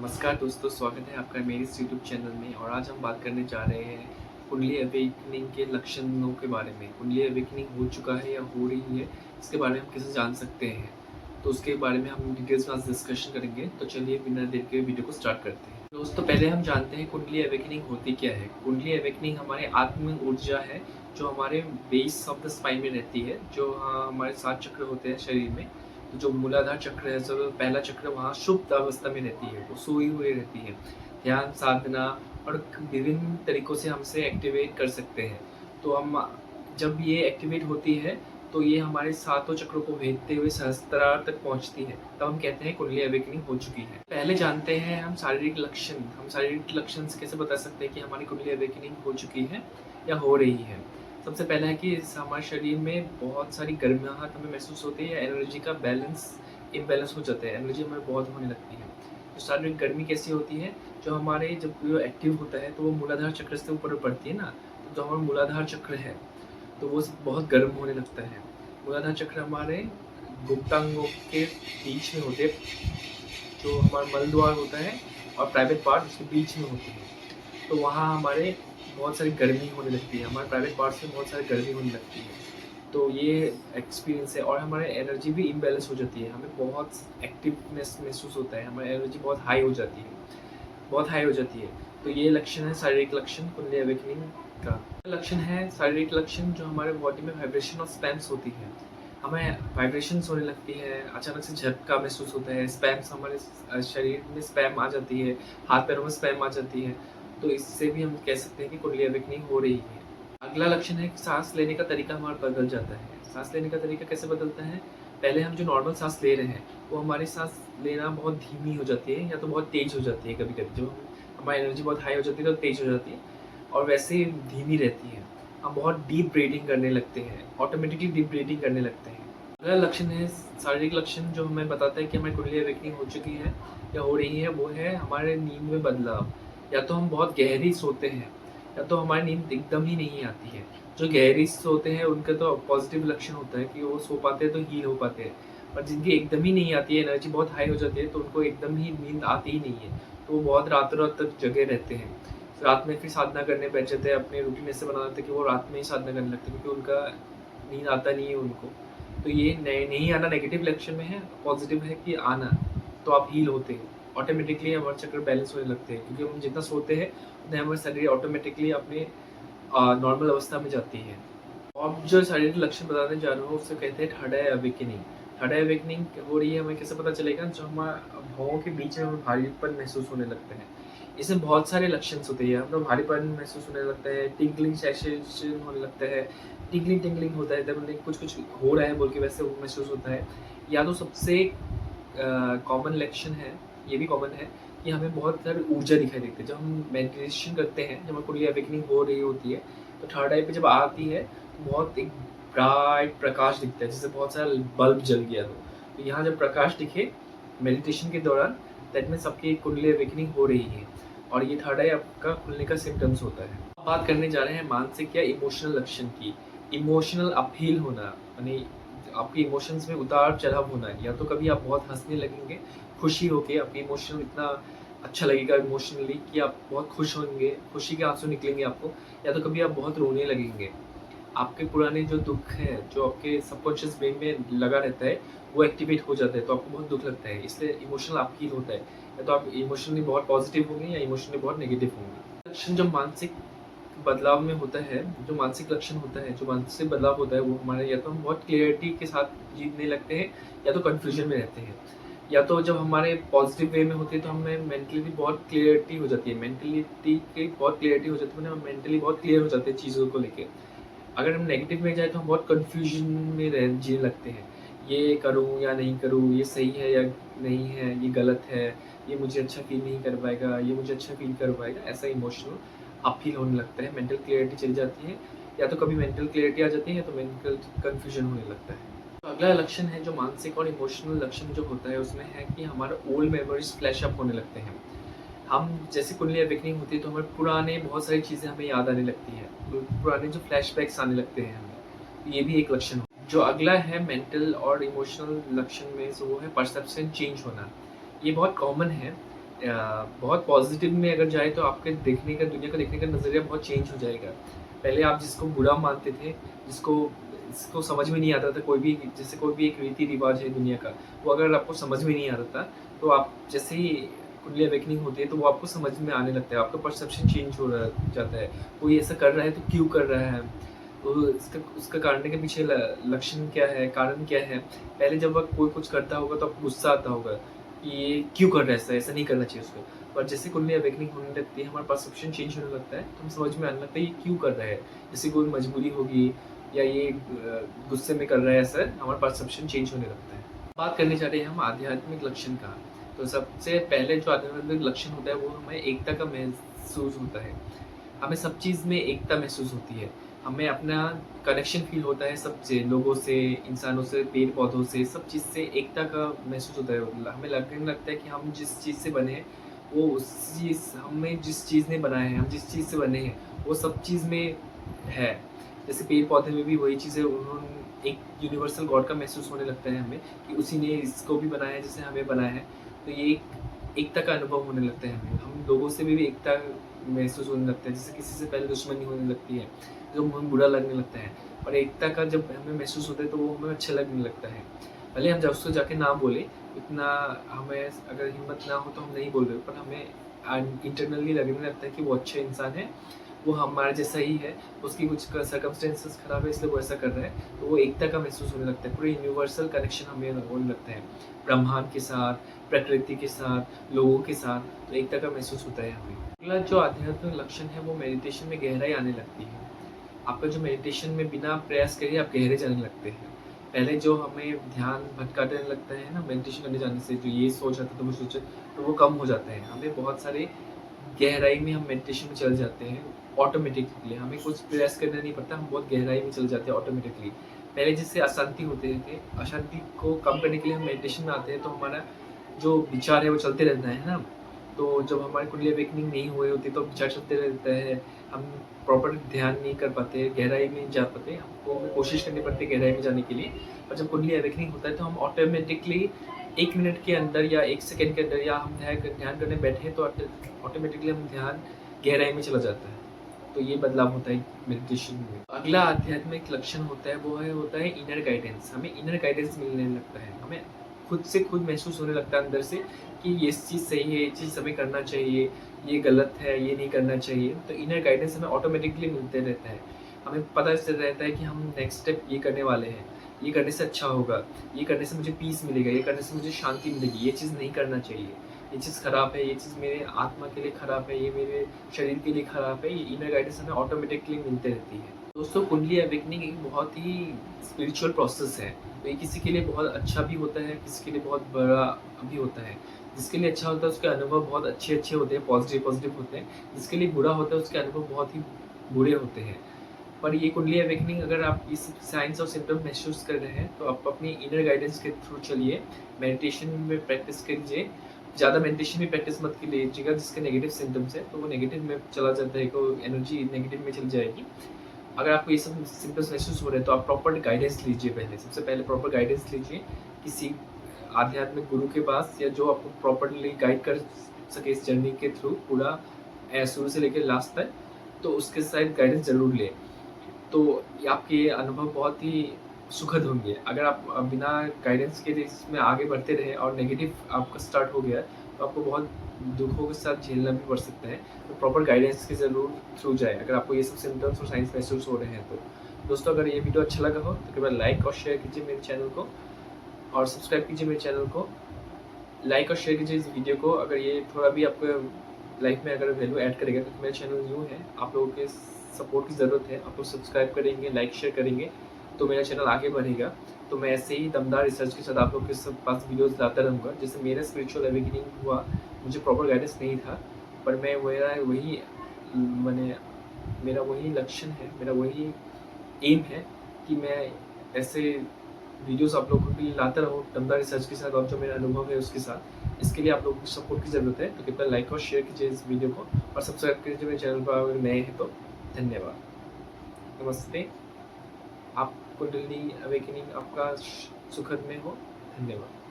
नमस्कार दोस्तों, स्वागत है आपका मेरे इस यूट्यूब चैनल में। और आज हम बात करने जा रहे हैं कुंडली अवेकनिंग के लक्षणों के बारे में। कुंडली अवेकनिंग हो चुका है या हो रही है, इसके बारे में हम कैसे जान सकते हैं, तो उसके बारे में हम डिटेल्स में आज डिस्कशन करेंगे। तो चलिए बिना देर के वीडियो को स्टार्ट करते हैं। दोस्तों, पहले हम जानते हैं कुंडली अवेकनिंग होती क्या है। कुंडली अवेकनिंग हमारे आत्म ऊर्जा है जो हमारे बेस ऑफ द स्पाइन में रहती है। जो हमारे 7 चक्र होते हैं शरीर में, तो जो मूलाधार चक्र है, जो पहला चक्र, वहाँ शुप्त अवस्था में रहती है, वो सोई हुई रहती है। ध्यान साधना और विभिन्न तरीकों से हमसे एक्टिवेट कर सकते हैं। तो हम जब ये एक्टिवेट होती है तो ये हमारे सातों चक्रों को भेजते हुए सहस्त्रार तक पहुंचती है, तब हम कहते हैं कुंडली अवेकनिंग हो चुकी है। पहले जानते हैं हम शारीरिक लक्षण। हम शारीरिक लक्षण से कैसे बता सकते हैं कि हमारी कुंडली अवेकनिंग हो चुकी है या हो रही है। सबसे पहला है कि हमारे शरीर में बहुत सारी गर्माहट हमें महसूस होती है या एनर्जी का इम्बैलेंस हो जाता है। एनर्जी हमें बहुत होने लगती है। तो शारीरिक गर्मी कैसी होती है, जो हमारे जब जो एक्टिव होता है तो वो मूलाधार चक्र से ऊपर पड़ती है ना। तो जो हमारा मूलाधार चक्र है तो वो बहुत गर्म होने लगता है। मूलाधार चक्र हमारे गुप्तांगों के बीच में होते, जो हमारा मल द्वार होता है और प्राइवेट पार्ट उसके बीच में होती है। तो वहाँ हमारे बहुत सारी गर्मी होने लगती है, हमारे प्राइवेट पार्ट्स में बहुत सारी गर्मी होने लगती है। तो ये एक्सपीरियंस है। और हमारे एनर्जी भी इम्बैलेंस हो जाती है, हमें बहुत एक्टिवनेस महसूस होता है, हमारी एनर्जी बहुत हाई हो जाती है, बहुत हाई हो जाती है। तो ये लक्षण है शारीरिक लक्षण कुंडली अवेकनिंग का। लक्षण है शारीरिक लक्षण जो हमारे बॉडी में वाइब्रेशन और स्पैम्स होती है। हमें वाइब्रेशंस होने लगती है, अचानक से झटका महसूस होता है, स्पैम्स हमारे शरीर में स्पैम आ जाती है, हाथ पैरों में स्पैम आ जाती है। तो इससे भी हम कह सकते हैं कि कुंडली अवेकनिंग हो रही है। अगला लक्षण है कि सांस लेने का तरीका हमारा बदल जाता है। सांस लेने का तरीका कैसे बदलता है? पहले हम जो नॉर्मल सांस ले रहे हैं वो हमारी सांस लेना बहुत धीमी हो जाती है या तो बहुत तेज हो जाती है। कभी कभी जो हमारी एनर्जी बहुत हाई हो जाती है तो तेज हो जाती है, और वैसे ही धीमी रहती है। हम बहुत डीप ब्रीदिंग करने लगते हैं, ऑटोमेटिकली डीप ब्रीदिंग करने लगते हैं। अगला लक्षण है शारीरिक लक्षण जो हमें बताता है कि हमारी कुंडली अवेकनिंग हो चुकी है या हो रही है, वो है हमारे नींद में बदलाव। या तो हम बहुत गहरी सोते हैं या तो हमारी नींद एकदम ही नहीं आती है। जो गहरी सोते हैं उनका तो पॉजिटिव लक्षण होता है कि वो सो पाते हैं तो हील हो पाते हैं। और जिनकी एकदम ही नहीं आती है, एनर्जी बहुत हाई हो जाती है, तो उनको एकदम ही नींद आती ही नहीं है, तो वो बहुत रातों रात तक जगे रहते हैं। रात में फिर साधना करने बैठ जाते हैं, अपने रूटीन ऐसे बना देते हैं कि वो रात में ही साधना करने लगते हैं, क्योंकि उनका नींद आता नहीं है उनको। तो ये नहीं आना नेगेटिव लक्षण में है। पॉजिटिव है कि आना, तो आप हील होते हैं, ऑटोमेटिकली हमारे चक्र बैलेंस होने लगते हैं, क्योंकि हम जितना सोते हैं उतना हमारे शरीर ऑटोमेटिकली अपने नॉर्मल अवस्था में जाती है। अब जो शारीरिक लक्षण बताने जा रहा हूँ उससे कहते हैं थर्ड आई अवेकनिंग। थर्ड आई अवेकनिंग हो रही है, हमें कैसे पता चलेगा? जो हमारे भवों के बीच में हमें भारीपन महसूस होने लगता है। इसमें बहुत सारे लक्षण होते हैं। हमें भारीपन महसूस होने लगता है, टिंकलिंग सेंसेशन होने लगता है, टिंकलिंग टिंकलिंग होता है, जब कुछ कुछ हो रहा है बोल के वैसे वो महसूस होता है। या तो सबसे कॉमन लक्षण है, ये भी कॉमन है, कि हमें बहुत सारी ऊर्जा दिखाई देती है। जब हम मेडिटेशन करते हैं, जब हमारी कुंडली अवेकनिंग हो रही होती है, तो थर्ड आई पे जब आती है तो बहुत एक ब्राइट प्रकाश दिखता है, जैसे बहुत सारा बल्ब जल गया हो। तो यहाँ जब प्रकाश दिखे मेडिटेशन के दौरान, दैट मीन्स आपकी कुंडली अवेकनिंग हो रही है, और ये थर्ड आई आपका खुलने का सिम्टम्स होता है। अब बात करने जा रहे हैं मानसिक या इमोशनल लक्षण की। इमोशनल अपहील होना, यानी आपके इमोशंस में उतार चढ़ाव होना। या तो कभी आप बहुत हंसने लगेंगे, खुशी होके आपकी इमोशनल इतना अच्छा लगेगा इमोशनली कि आप बहुत खुश होंगे, खुशी के आंसू निकलेंगे आपको। या तो कभी आप बहुत रोने लगेंगे, आपके पुराने जो दुख है, जो आपके सबकॉन्शियस ब्रेन में लगा रहता है, वो एक्टिवेट हो जाता है, तो आपको बहुत दुख लगता है, इसलिए इमोशनल अपहील होता है। या तो आप इमोशनली बहुत पॉजिटिव होंगे या इमोशनली बहुत नेगेटिव होंगे। लक्षण जो मानसिक बदलाव में होता है, जो मानसिक लक्षण होता है, जो मानसिक बदलाव होता है, वो हमारे या तो हम बहुत क्लियरिटी के साथ जीने लगते हैं या तो कन्फ्यूजन में रहते हैं। या तो जब हमारे पॉजिटिव वे में होती है तो हमें मेंटली बहुत क्लियरिटी हो जाती है, मेंटलिटी की बहुत क्लियरिटी हो जाती है, हम मेंटली बहुत क्लियर हो जाते हैं चीज़ों को लेके। अगर हम नेगेटिव में जाए तो हम बहुत कन्फ्यूजन में रह जीने लगते हैं, ये करूँ या नहीं करूँ, ये सही है या नहीं है, ये गलत है, ये मुझे अच्छा फील नहीं कर पाएगा, ये मुझे अच्छा फील कर पाएगा, ऐसा इमोशनल अपहील होने लगता है। मेंटल क्लियरिटी चली जाती है, या तो कभी मेंटल क्लियरिटी आ जाती है या तो मेंटल कन्फ्यूजन होने लगता है। तो अगला लक्षण है जो मानसिक और इमोशनल लक्षण जो होता है, उसमें है कि हमारा ओल्ड मेमोरीज फ्लैश अप होने लगते हैं। हम जैसे कुंडली अवेकनिंग होती है तो हमें पुराने बहुत सारी चीज़ें हमें याद आने लगती है, तो पुराने जो फ्लैशबैक्स आने लगते हैं हमें, तो ये भी एक लक्षण है। जो अगला है मेंटल और इमोशनल लक्षण में से, वो है परसेप्शन चेंज होना। ये बहुत कॉमन है बहुत पॉजिटिव में अगर जाए तो आपके देखने का दुनिया को देखने का नज़रिया बहुत चेंज हो जाएगा। पहले आप जिसको बुरा मानते थे, जिसको जिसको समझ में नहीं आता था, कोई भी जैसे कोई भी एक रीति-रिवाज है दुनिया का, वो अगर आपको समझ में नहीं आ रहा था, तो आप जैसे ही कुंडली अवेकनिंग होती है तो वो आपको समझ में आने लगता है, आपका परसेप्शन चेंज हो रहा जाता है। कोई ऐसा कर रहा है तो क्यों कर रहा है? तो इसका उसका करने के पीछे लक्षण क्या है, कारण क्या है? पहले जब वक़्त कोई कुछ करता होगा तो आपको गुस्सा आता होगा कि ये क्यों कर रहा है ऐसा? ऐसा नहीं करना चाहिए उसको। पर जैसे कुंडली अवेकनिंग होने लगती है, हमारा परसेप्शन चेंज होने लगता है, तो हम समझ में आने लगता है ये क्यों कर रहा है? जैसे कोई मजबूरी होगी या ये गुस्से में कर रहा है ऐसा, हमारा परसेप्शन चेंज होने लगता है। बात करने जा रहे हैं हम आध्यात्मिक लक्षण का। तो सबसे पहले जो आध्यात्मिक लक्षण होता है वो हमें एकता का महसूस होता है। हमें सब चीज़ में एकता महसूस होती है। हमें अपना कनेक्शन फ़ील होता है सबसे, लोगों से, इंसानों से, पेड़-पौधों से, सब चीज़ से एकता का महसूस होता है। हमें लगने लगता है कि हम जिस चीज़ से बने हैं, वो उस चीज़ हमें जिस चीज़ ने बनाया है, हम जिस चीज़ से बने हैं, वो सब चीज़ में है। जैसे पेड़-पौधे में भी वही चीज़ है, उन्होंने एक यूनिवर्सल गॉड का महसूस होने लगता है हमें कि उसी ने इसको भी बनाया है जैसे हमें बनाया है। तो ये एक एकता का अनुभव होने लगता है हमें। हम लोगों से भी एकता महसूस होने लगता है, जैसे किसी से पहले दुश्मनी होने लगती है, जो हमें बुरा लगने लगता है। और एकता का जब हमें महसूस होता है तो वो हमें अच्छा लगने लगता है। भले हम जब उसको जाके ना बोले, इतना हमें अगर हिम्मत ना हो तो हम नहीं बोल रहे, पर हमें इंटरनली लगने लगता है कि वो अच्छा इंसान है, वो हमारे जैसा ही है, उसकी कुछ सर्कमस्टेंसेस खराब है इसलिए वो ऐसा कर रहा है, तो वो एकता का महसूस होने लगता है। पूरे यूनिवर्सल कनेक्शन हमें होने लगता है, ब्रह्मांड के साथ, प्रकृति के साथ, लोगों के साथ, तो एकता का महसूस होता है हमें। अगला जो आध्यात्मिक लक्षण है वो मेडिटेशन में गहराई आने लगती है। आपका जो मेडिटेशन में बिना प्रयास करे आप गहरे जाने लगते हैं। पहले जो हमें ध्यान भटकाने लगता है ना मेडिटेशन करने जाने से, जो ये सोच आता था वो सोचे, तो वो कम हो जाता है। हमें बहुत सारे गहराई में हम मेडिटेशन में चले जाते हैं ऑटोमेटिकली, हमें कुछ प्रयास करना नहीं पड़ता, हम बहुत गहराई में चले जाते हैं ऑटोमेटिकली। पहले जिससे अशांति होते थे, अशांति को कम करने के लिए हम मेडिटेशन में आते हैं तो हमारा जो विचार है वो चलते रहता है ना। तो जब हमारी कुंडली अवेकनिंग नहीं हुई होती तो विचार चलते रहता है, हम प्रॉपर ध्यान नहीं कर पाते, गहराई में नहीं जा पाते, हमको कोशिश करनी पड़ती है गहराई में जाने के लिए। और जब कुंडली अवेकनिंग होता है तो हम ऑटोमेटिकली 1 मिनट के अंदर या 1 सेकंड के अंदर या हम ध्यान करने बैठे तो ऑटोमेटिकली हम ध्यान गहराई में चला जाता है। तो ये बदलाव होता है मेडिटेशन में। अगला आध्यात्मिक लक्षण होता है इनर गाइडेंस। हमें इनर गाइडेंस मिलने लगता है। हमें खुद से खुद महसूस होने लगता है अंदर से कि ये चीज़ सही है, ये चीज़ हमें करना चाहिए, ये गलत है, ये नहीं करना चाहिए। तो इनर गाइडेंस हमें ऑटोमेटिकली मिलते रहता है। हमें पता चल रहता है कि हम नेक्स्ट स्टेप ये करने वाले हैं, ये करने से अच्छा होगा, ये करने से मुझे पीस मिलेगा, ये करने से मुझे शांति मिलेगी, ये चीज़ नहीं करना चाहिए, ये चीज़ खराब है, ये चीज़ मेरे आत्मा के लिए खराब है, ये मेरे शरीर के लिए खराब है। ये इनर गाइडेंस हमें ऑटोमेटिकली मिलते रहती है। दोस्तों, कुंडली अवेकनिंग एक बहुत ही स्पिरिचुअल प्रोसेस है। तो ये किसी के लिए बहुत अच्छा भी होता है, किसी के लिए बहुत बुरा भी होता है। जिसके लिए अच्छा होता है उसके अनुभव बहुत अच्छे-अच्छे होते हैं, पॉज़िटिव होते हैं। जिसके लिए बुरा होता है उसके अनुभव बहुत ही बुरे होते हैं। पर ये कुंडली अवेकनिंग अगर आप इस साइंस और सिम्पटम महसूस कर रहे हैं, तो आप अपनी इनर गाइडेंस के थ्रू चलिए, मेडिटेशन में प्रैक्टिस कीजिए। ज़्यादा मेडिटेशन में प्रैक्टिस मत कीजिएगा जिसके नेगेटिव सिम्पटम्स हैं, तो वो नेगेटिव में चला जाता है, तो एनर्जी नेगेटिव में चली जाएगी। अगर आपको ये सब सिम्पटम्स महसूस हो रहे हैं, तो आप प्रॉपर गाइडेंस लीजिए पहले। सबसे पहले प्रॉपर गाइडेंस लीजिए किसी आध्यात्मिक गुरु के पास, या जो आपको प्रॉपर्ली गाइड कर सके इस जर्नी के थ्रू पूरा शुरू से लेकर लास्ट तक, तो उसके साथ गाइडेंस ज़रूर लें। तो ये आपके अनुभव बहुत ही सुखद होंगे। अगर आप बिना गाइडेंस के इसमें आगे बढ़ते रहे और नेगेटिव आपका स्टार्ट हो गया, तो आपको बहुत दुखों के साथ झेलना भी पड़ सकता है। तो प्रॉपर गाइडेंस के ज़रूर थ्रू जाएँ, अगर आपको ये सब सिम्पटम्स और साइंस महसूस हो रहे हैं तो। दोस्तों, अगर ये वीडियो अच्छा लगा हो तो कृपया लाइक और शेयर कीजिए मेरे चैनल को, और सब्सक्राइब कीजिए मेरे चैनल को। लाइक और शेयर कीजिए इस वीडियो को। अगर ये थोड़ा भी आपको लाइफ में अगर वैल्यू ऐड करेगा, क्योंकि मेरा चैनल न्यू है, आप लोगों के सपोर्ट की ज़रूरत है। आप लोग सब्सक्राइब करेंगे, लाइक शेयर करेंगे तो मेरा चैनल आगे बढ़ेगा। तो मैं ऐसे ही दमदार रिसर्च के साथ आप लोग के सब पास वीडियोस लाता रहूँगा। जैसे मेरा स्पिरिचुअल अवेकनिंग हुआ, मुझे प्रॉपर गाइडेंस नहीं था, पर मैं मैंने मेरा वही लक्ष्य है, मेरा वही एम है कि मैं ऐसे वीडियोस आप लोगों के लिए लाता रहूँ दमदार रिसर्च के साथ, और जो मेरा अनुभव है उसके साथ। इसके लिए आप लोगों की सपोर्ट की ज़रूरत है, तो कृपया लाइक और शेयर कीजिए इस वीडियो को, और सब्सक्राइब कीजिए मेरे चैनल पर अगर नए हैं तो। धन्यवाद। नमस्ते। आप कुंडली अवेकनिंग आपका सुखद में हो। धन्यवाद।